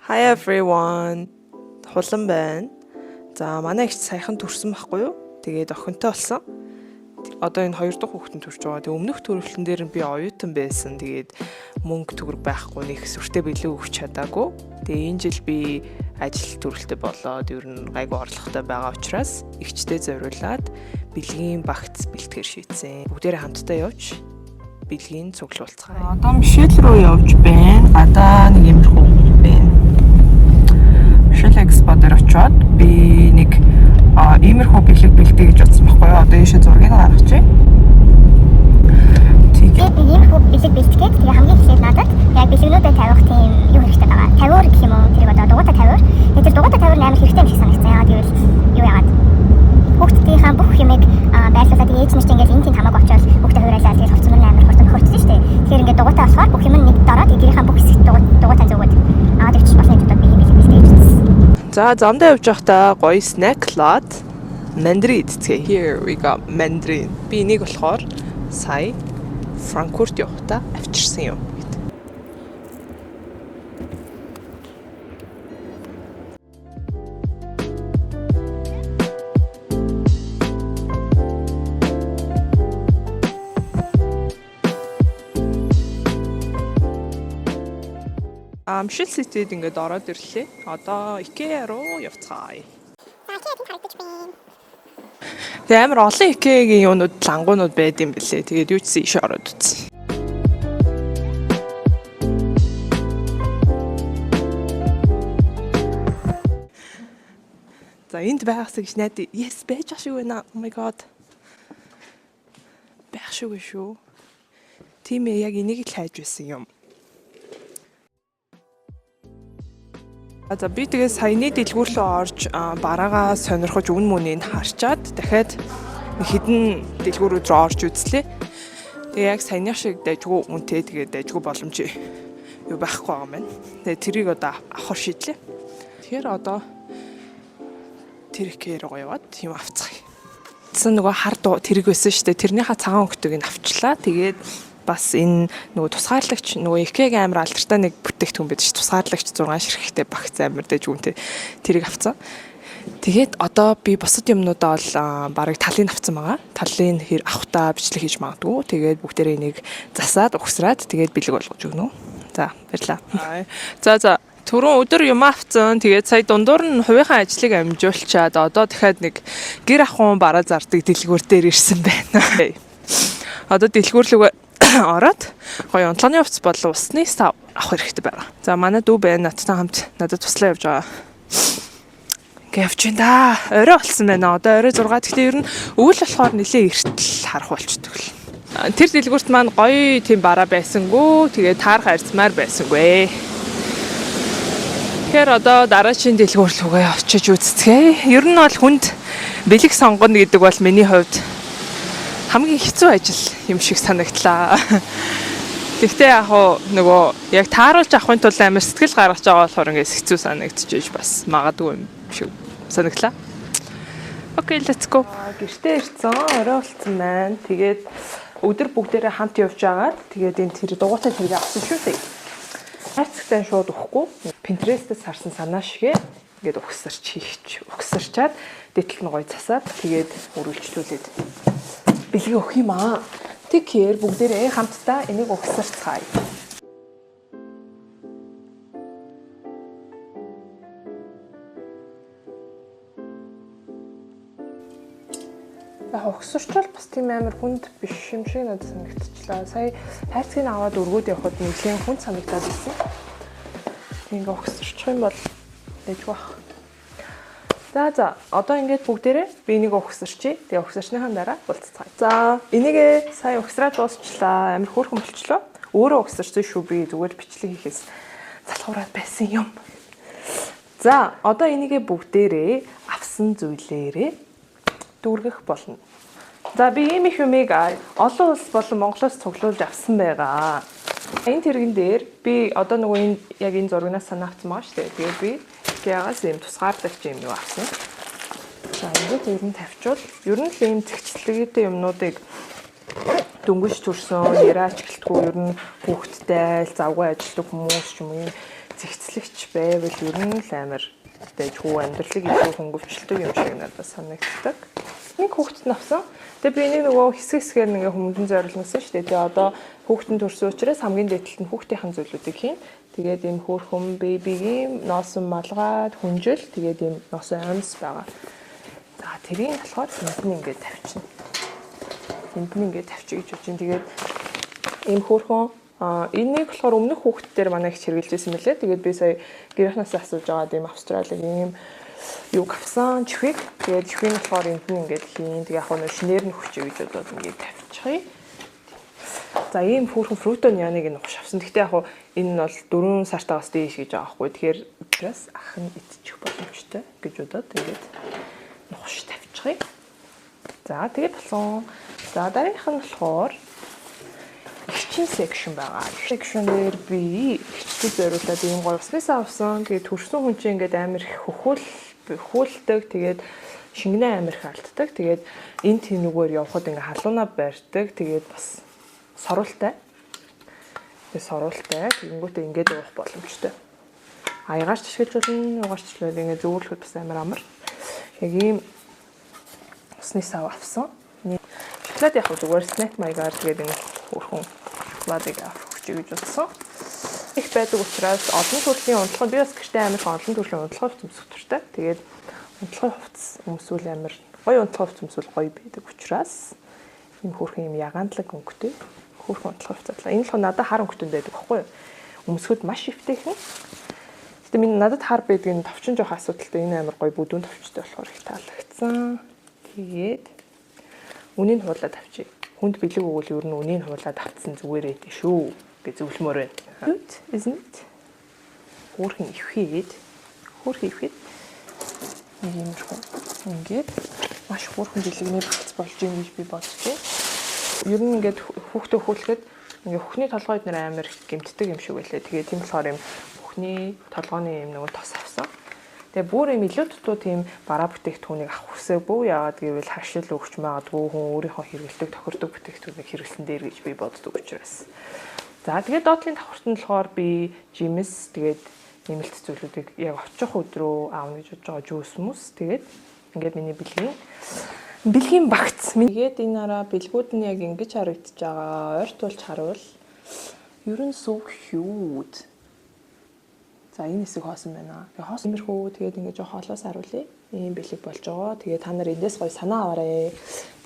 Hi everyone. Хулан байна. За манай их саяхан төрсөн байхгүй юу? Тэгээд охинтой болсон. Одоо энэ хоёр дахь хүүхэд нь төрж байгаа. Тэг өмнөх төрөлтөн дээр нь би оюутан байсан. Тэгээд мөнгө төгрөг байхгүй нэг сүртэй билүү өгч чадаагүй. Тэгээ энэ жил би ажил төрөлтөй болоод ер нь гайгүй орлоготой байгаа учраас ихчтэй зориулаад бэлгийн багц бэлтгэр шийдсэн. Бүгдээрээ хамтдаа явж бэлгийн цуглуулцгаая. Одоо Мишель руу явж байна. Гадаа нэг юмрхүү байна. Мишель Экспо дээр очиод би нэг иймэрхүү бэлэг бэлдээ гэж бодсон байхгүй юу? Одоо ийшээ зургийг гаргачих. Тэгээд иймэрхүү бэлэг бэлтгээд тэгээ хамгийн эхлээд надад яг бэлгнүүдэд тавих тийм юу хэрэгтэй байгаа. Тавиур гэх юм уу? Тэр одоо дугуйтай тавиур. Тэгээд тэр дугуйтай тавиур амар хэрэгтэй юм шиг санагдсан. Яагаад гэвэл юу яагаад хүүхдийнхээ бүх юмыг байрлуулаад ээж нэрт ингээд энэ тийм хамаагүй очоод хүүхдээ хуурайлаа тэгээд хувцсан мөр амар хурдан хөрчсөн шүү дээ. Тэгэхээр ингээд дугуйтай болохоор бүх юм нэг дороод гэрийнхээ бүх хэсэг дугуйтай зүгөөд тэгч болно гэж одоо би бэлэг бэлтээж. За замдаа явж байхдаа гоё снэклаад мандарин идцгээе. Here we got mandarin. Би энийг болохоор сая Франкфурт явахдаа авчирсан юм. Мишель Ситэд ингээд ороод ирлээ. Одоо IKEA руу явцгаая. Тэгээ амар олон IKEA-гийн юунууд лангуунууд байд юм бэлээ. Тэгээд юу ч ийш ороод үзье. За энд байгаас гэж найд. Yes, байж ах шүү байна. Oh my god. Байх шүү. Тийм ээ, яг энийг л хайж байсан юм. За би тэгээ саяны дэлгүүр рүү орж бараагаа сонирхож үн мөнийг харчаад дахиад хэдэн дэлгүүрүүд рүү орж үзлээ. Тэгээ яг саяны шиг дайггүй үнэтэй тэгээ дайггүй боломж юу байхгүй байгаа юм байна. Тэгээ тэрийг одоо авахар шийдлээ. Тэгэхээр одоо тэр IKEA руу яваад юм авцгаая. Тэсэн нөгөө хард тэрэг байсан шүү дээ. Тэрнийхээ цагаан өнгөтэйг нь авчлаа. Тэгээд бас энэ нөгөө тусгаарлагч нөгөө IKEA-гийн амар алдартай нэг бүтээгдэхүүн байдаг шүү. Тусгаарлагч 6 ширхэгтэй багц амар дэжгүй үнэтэй тэрийг авцсан. Тэгээд одоо би бусад юмнуудаа бол барыг талыг авцсан байгаа. Талыг авахтаа бичлэг хийж магадгүй. Тэгээд бүгдээрээ энийг засаад угсраад тэгээд бэлэг болгож өгнө. За баярлалаа. За түрүүн өдөр юм авцсан. Тэгээд сая дундуур нь хувийнхаа ажлыг амжуулчаад одоо дахиад нэг гэр ахуйн бараа зардаг дэлгүүр дээр ирсэн байна. Одоо дэлгүүр рүү ороод гоё онцлогны хувцас болон усны сав авах хэрэгтэй байгаа. За манай дүү байна. Надтай хамт надад туслаа явж байгаа. Явж байна да. Орой болсон байна. Одоо орой 6. Гэхдээ ер нь өвөл болохоор нэлээ эртэл харах болчдөг л. Тэр дэлгүүрт маань гоё тийм бараа байсангүй. Тэгээ таарах арьцмаар байсангүй. Тэгэхээр одоо дараагийн дэлгүүр рүүгээ очиж үзцгээе. Ер нь бол хүнд бэлэг сонгоно гэдэг бол миний хувьд хамгийн хэцүү ажил юм шиг санагдлаа. Гэхдээ яг нөгөө яг тааруулж авахын тулд амар сэтгэл гаргаж байгаа болохоор ингээс хэцүү санагдчихэж бас магадгүй юм шиг санагдлаа. Окей, let's go. Гэртээ ирсэн, орой болсон байна. Тэгээд өдөр бүгдээрээ хамт явж агаад тэгээд энэ тэр дугуйтай тэрэг авсан шүү дээ. Хайрцагтай шууд өгөхгүй. Pinterest-ээс харсан санаа шигээ ингээд угсарчаад дэтэл нь гоё засаад тэгээд үргэлжлүүлээд бэлэг өгөх юм аа. Тэгэхээр бүгдээрээ хамтдаа энийг угсарцгаая. Угсарчвал бас тийм амар хүнд биш юм шиг надад санагдчихлаа. Сая хайрцгийг аваад өргөөд явхад нэлийн хүнд санагдаад байсан. Ингээ угсарчих юм бол дэжгүй бах. За одоо ингээд бүгдээрээ би энийг угсарчий. Тэгээ угсарчныхаа дараа уулзцгаая. За энийг сая угсраад дуусчлаа. Амар хөөрхөн болчлоо. Өөрөө угсарсан шүү би зүгээр бичлэг хийхээс залхуураад байсан юм. За одоо энийг бүгдээрээ авсан зүйлээрээ дүүргэх болно. За би ийм их юмыг олон улс болон Монголоос цуглуулж авсан байгаа. Энэ тэрэгэн дээр би одоо нөгөө энэ яг энэ зургнаас санаа авсан байгаа шүү дээ. Тэгээд би IKEA-гаас ийм тусгаарлагч юм юу авсан. За ингээд ер нь тавьчвал ер нь л ийм зэгцлэгтэй юмнуудыг дөнгөж төрсөн, яраач гэлтгүй ер нь хүүхдтэй, завгүй ажилладаг хүмүүс ч юм уу цэгцлэгч байвал ер нь л амар дэж хүү амьдралыг илүү хөнгөвчлөдөг юм шиг надад санагддаг. Нэг хүүхдэд авсан. Тэгээ би энийг нөгөө хэсэг хэсгээр ингээ хүмүүдэн зориулсан шүү дээ. Тэгээ одоо хүүхдэн төрсөн учраас хамгийн дээдлэлт нь хүүхдийн зүйлүүдийг хийн. Тэгээд ийм хөөрхөн бэбигийн носон малгаад хүнжил тэгээд ийм носон амьс байгаа. За тэрийг болохоор энд нь ингээ тавьчихна. Энд нь ингээ тавьчих гэж бодчих. Тэгээд ийм хөөрхөн энийг болохоор өмнөх хүүхдүүдээр манай их хэрэгжилжсэн мөлий. Тэгээд би сая гэрийнхнээс асууж байгаа ийм Австралийн ийм юу авсан чихвийг. Тэгээд чихвийн болохоор энд нь ингээд хийн. Тэгээд яг нь шинээр нь хүчээ гэж бодоод ингээд тавьчихъя. За ийм хүүхэн фрутон яныг нь ухш авсан. Гэхдээ яг энэ нь бол 4 сартаас дээш гэж байгаа байхгүй. Тэгэхээр учраас ах нь идчих боломжтой гэж бодоод тэгээд ухш тавьчихъя. За тэгээд болсон. За дараагийнх нь болохоор ихчийн section байгаа. Section дээр би ихчтэй зориулаад ийм гоё уснасаа авсан. Тэгээд төрсөн хүн чинь ингээд амар их хөхүүлдэг. Тэгээд шингэнэ амар их алддаг. Тэгээд энэ тэнүүгээр явхад ингээд халуунаа барьдаг. Тэгээд бас соруултай. Тэгээд соруултай. Тэгэнгүүтээ ингээд уух боломжтой. Аягаарч ашиглаж болно. Угаарч л ингээд зөөвлөхөд бас амар амар. Яг ийм уснасаа авсан. Шоколад яг зүгээр снэк маягаар тэгээд энэ хөрхөн шоколадыг авах гэж бодсон. Их байдаг учраас олон төрлийн унтлагын би бас гэртээ амар олон төрлийн унтлагын хувцас өмсөхтэй. Тэгээд унтлагын хувцас өмсвөл амар гоё унтлагын хувцас өмсвөл гоё байдаг учраас ийм хөрхөн юм ягаантлаг өнгөтэй хөрхөн унтлагын хувцас. Энэ л надад хар өнгөтэй байдаг байхгүй юу? Өмсөхөд маш өвтэйхэн. Гэтэ минь надад хар байдаг энэ товчон жоох асуудалтай энэ амар гоё бүдүүн товчтой болохоор их таалагдсан. Тэгээд үнийг хуулаад авчи. Хүнд бэлэг өгвөл ер нь үнийг хуулаад авцсан зүгээр ээ шүү гэж зөвлөмөр байна. Good, isn't it? Хөрхөн ивхэд ингээд маш хөрхөн бэлэгний багц болж юм гэж би бодчих. Ер нь ингээд хүүхдээ хөлөхөд ингээд хөхний толгой эднэр амар гэмтдэг юм шиг байлаа. Тэгээд тийм болохоор юм хөхний толгойн юм нэг тос авсан. Тэгээ бүр юм илүү дутуу тийм бараа бүтээгдэхүүнийг авах хүсээгүй яагаад гэвэл хашил өгч магадгүй хүн өөрийнхөө хэрэгэлдэг тохирдог бүтээгдэхүүнийг хэрэглэсэн дээр гэж би боддог учраас. За тэгээд доотлын давхартанд болохоор би жимс тэгээд нэмэлт зүйлүүдийг яг очих өдрөө аавна гэж бодож байгаа жүүс хүмүүс тэгээд ингээд миний бэлгийн багц. Тэгээд энэ араа бэлгүүд нь яг ингэж харагдаж байгаа. Ойрт болж харуул. Ер нь so cute. За энэ хэсэг хоосон байна. Тэгээ хоос имерхүү тэгээд ингээд жоох холоос харуулъя. Ийм бэлэг болж байгаа. Тэгээ та нар эндээс гоё санаа аваарай.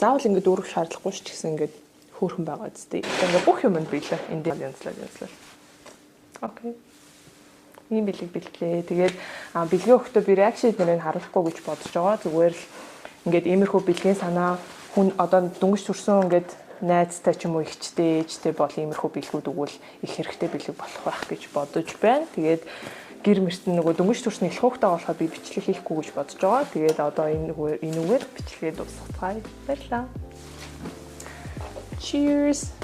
Заавал ингээд дүүрэх шаардлагагүй ч гэсэн ингээд хөөрхөн байгаа үстэй. Ингээд бүх юмд биелээ. Энд янзлаа. Окей. Ийм бэлэг бэлглээ. Тэгээд бэлгийн өгтөө би реакшн нэрийг харуулахгүй гэж бодож байгаа. Зүгээр л ингээд иймэрхүү бэлгийн санаа хүн одоо дүнгийн төрсөн ингээд найзтай ч юм уу ихчтэй ээжтэй бол иймэрхүү бэлгүүд өгвөл их хэрэгтэй бэлэг болох байх гэж бодож байна. Тэгээд гэр мөртөн нөгөө дөнгөж төрсний их хугацаа болохоо би бичлэг хийхгүй гэж бодож байгаа. Тэгээд одоо энэгээр бичлэгээ дуусгацгаая. Баярлалаа. Cheers.